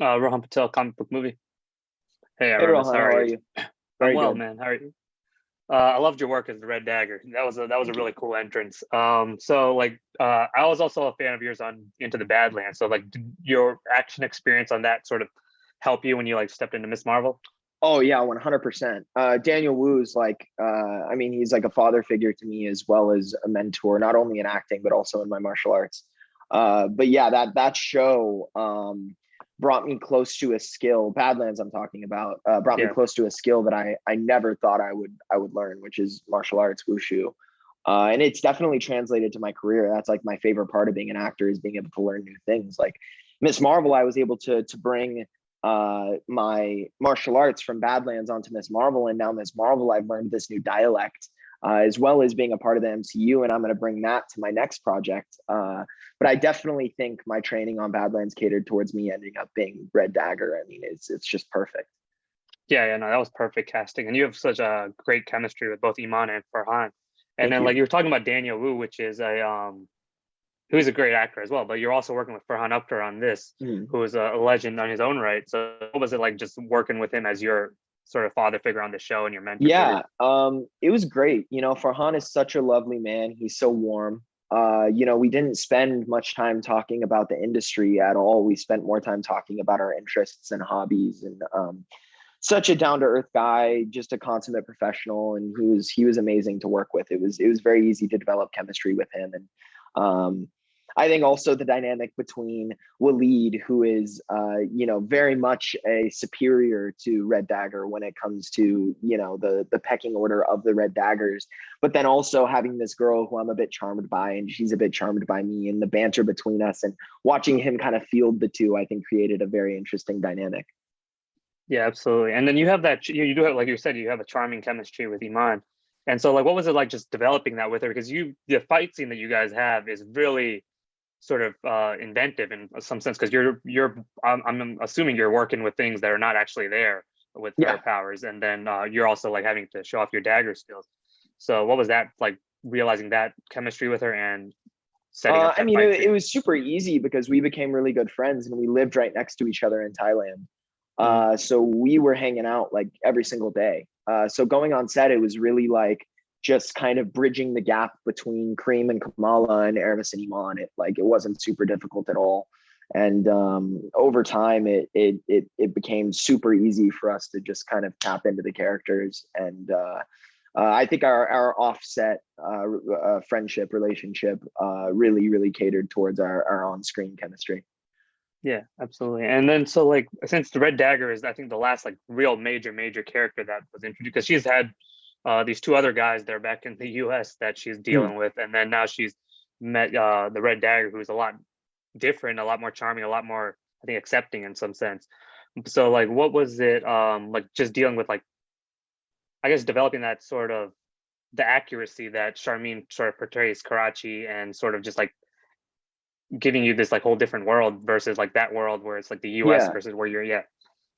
Rohan Patel, comic book movie. Hey, Hey Aramis, how Rohan, how are are you? you? I'm Very well, good. man. How are you? I loved your work as the Red Dagger. That was a Thank you. really cool entrance. I was also a fan of yours on Into the Badlands. So, like, did your action experience on that sort of help you when you like stepped into Miss Marvel? Oh yeah, 100%. Daniel Wu's I mean, he's like a father figure to me as well as a mentor, not only in acting but also in my martial arts. But yeah, that show brought me close to a skill. Badlands, I'm talking about, brought me Yeah, close to a skill that I never thought I would learn, which is martial arts, wushu. And it's definitely translated to my career. That's like my favorite part of being an actor is being able to learn new things. Like Miss Marvel, I was able to bring my martial arts from Badlands onto Miss Marvel, and now Miss Marvel, I've learned this new dialect. As well as being a part of the MCU, and I'm going to bring that to my next project. But I definitely think my training on Badlands catered towards me ending up being Red Dagger. I mean, it's just perfect. yeah. No, that was perfect casting, and you have such a great chemistry with both Iman and Farhan. And Thank then, like, you. you were talking about Daniel Wu, which is who's a great actor as well. But you're also working with Farhan Akhtar on this, Mm. who is a legend on his own right. So, what was it like just working with him as your sort of father figure on the show and your mentor figure? Yeah, it was great. Farhan is such a lovely man. He's so warm. We didn't spend much time talking about the industry at all. We spent more time talking about our interests and hobbies, and such a down to earth guy, just a consummate professional, and he was amazing to work with. It was very easy to develop chemistry with him, and um, I think also the dynamic between Waleed, who is very much a superior to Red Dagger when it comes to the pecking order of the Red Daggers, but then also having this girl who I'm a bit charmed by, and she's a bit charmed by me, and the banter between us, and watching him kind of field the two, I think created a very interesting dynamic. Yeah, absolutely. And then you have that you do have, like you said, you have a charming chemistry with Iman. And so, like, what was it like just developing that with her? Because the fight scene that you guys have is really sort of inventive in some sense. Because I'm assuming you're working with things that are not actually there with her Yeah. powers, and then you're also like having to show off your dagger skills. So, what was that like? Realizing that chemistry with her and setting up I that mean, fight it scene. was super easy because we became really good friends and we lived right next to each other in Thailand. Mm, So we were hanging out like every single day. So going on set, it was really like just kind of bridging the gap between Kareem and Kamala and Aramis and Iman. It wasn't super difficult at all. And over time, it became super easy for us to just kind of tap into the characters. And I think our offset friendship relationship really catered towards our on screen chemistry. yeah, absolutely. And then so like since the Red Dagger is I think the last like real major character that was introduced because she's had these two other guys there back in the US that she's Mm. dealing with, and then now she's met the Red Dagger, who's a lot different, a lot more charming, a lot more I think accepting in some sense. So like what was it like just dealing with like I guess developing that sort of the accuracy that Charmin sort of portrays Karachi and sort of just like giving you this like whole different world versus like that world where it's like the US Yeah. versus where you're yeah.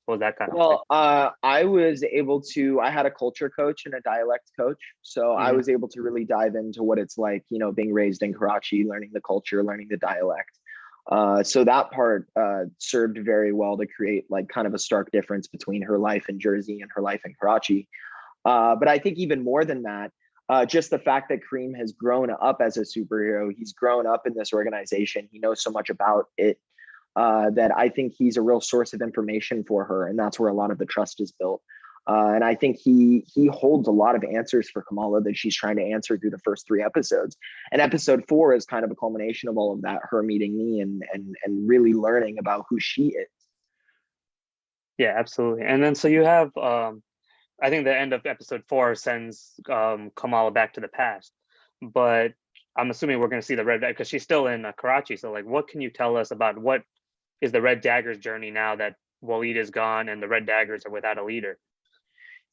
What was that kind of like? Well, I had a culture coach and a dialect coach. So I Hmm. was able to really dive into what it's like, being raised in Karachi, learning the culture, learning the dialect. So that part served very well to create like kind of a stark difference between her life in Jersey and her life in Karachi. But I think even more than that, just the fact that Kareem has grown up as a superhero, he's grown up in this organization, he knows so much about it that I think he's a real source of information for her, and that's where a lot of the trust is built. And I think he holds a lot of answers for Kamala that she's trying to answer through the first three episodes. And episode four is kind of a culmination of all of that, her meeting me and really learning about who she is. Yeah, absolutely. And then so you have I think the end of episode 4 sends Kamala back to the past. But I'm assuming we're going to see the Red Dagger because she's still in Karachi. So like what can you tell us about what is the Red Dagger's journey now that Waleed is gone and the Red Daggers are without a leader?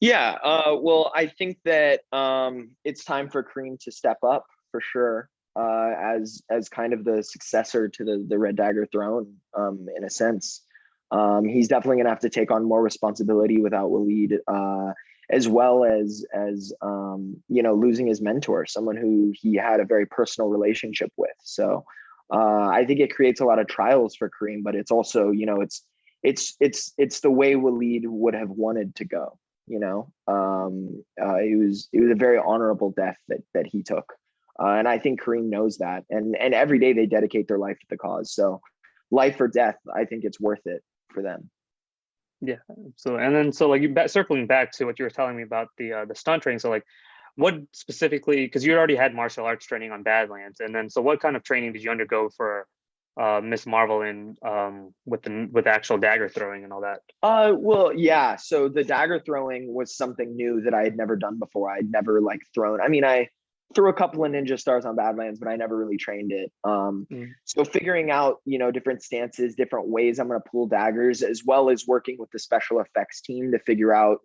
Yeah, well, I think that it's time for Kareem to step up for sure, as kind of the successor to the Red Dagger throne, in a sense. He's definitely gonna have to take on more responsibility without Waleed, as well as losing his mentor, someone who he had a very personal relationship with. So I think it creates a lot of trials for Kareem, but it's also it's the way Waleed would have wanted to go. It was a very honorable death that he took, and I think Kareem knows that. And every day they dedicate their life to the cause. So, life or death, I think it's worth it for them. Yeah. So and then so like circling back to what you were telling me about the stunt training. So like, what specifically? Because you already had martial arts training on Badlands, and then so what kind of training did you undergo for Miss Marvel and with actual dagger throwing and all that? Well, yeah. So the dagger throwing was something new that I had never done before. I'd never like thrown. I mean, I threw a couple of ninja stars on Badlands, but I never really trained it. So figuring out, different stances, different ways I'm going to pull daggers, as well as working with the special effects team to figure out,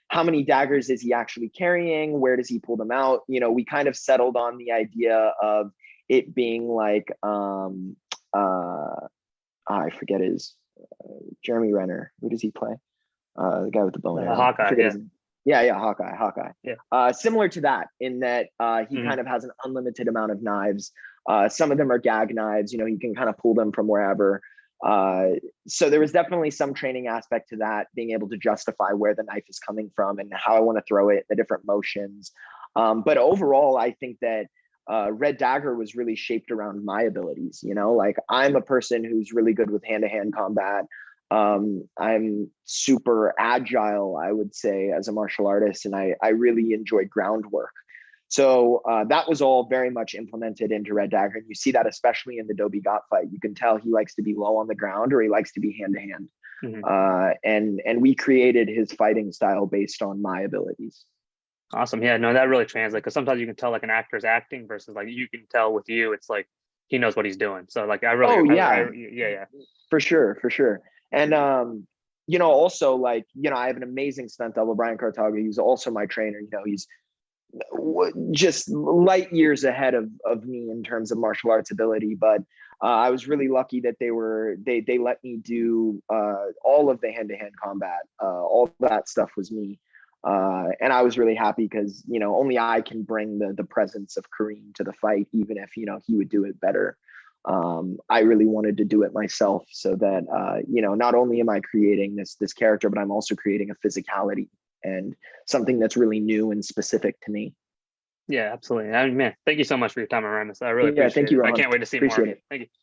how many daggers is he actually carrying? Where does he pull them out? We kind of settled on the idea of it being like, I forget his Jeremy Renner. Who does he play? The guy with the bone arrow. Hawkeye. Yeah, Hawkeye. Yeah. Similar to that, in that he kind of has an unlimited amount of knives. Some of them are gag knives. You can kind of pull them from wherever. So there was definitely some training aspect to that, being able to justify where the knife is coming from and how I want to throw it, the different motions. But overall, I think that Red Dagger was really shaped around my abilities. Like I'm a person who's really good with hand-to-hand combat. I'm super agile, I would say, as a martial artist, and I really enjoy groundwork. So that was all very much implemented into Red Dagger. And you see that especially in the Dobie Gott fight. You can tell he likes to be low on the ground or he likes to be hand-to-hand. And we created his fighting style based on my abilities. Awesome. Yeah, no, that really translates, because sometimes you can tell like an actor's acting versus like you can tell with you, it's like he knows what he's doing. So like I really, yeah, for sure. And also like I have an amazing stunt double, Brian Cartaga. He's also my trainer. He's just light years ahead of me in terms of martial arts ability. But I was really lucky that they let me do all of the hand-to-hand combat. All that stuff was me. And I was really happy because, only I can bring the presence of Kareem to the fight, even if, he would do it better. I really wanted to do it myself so that, not only am I creating this character, but I'm also creating a physicality and something that's really new and specific to me. Yeah, absolutely. I mean, man, thank you so much for your time, Aramis. I really appreciate thank you, it. Rohan. I can't wait to see Appreciate more. it. Thank you.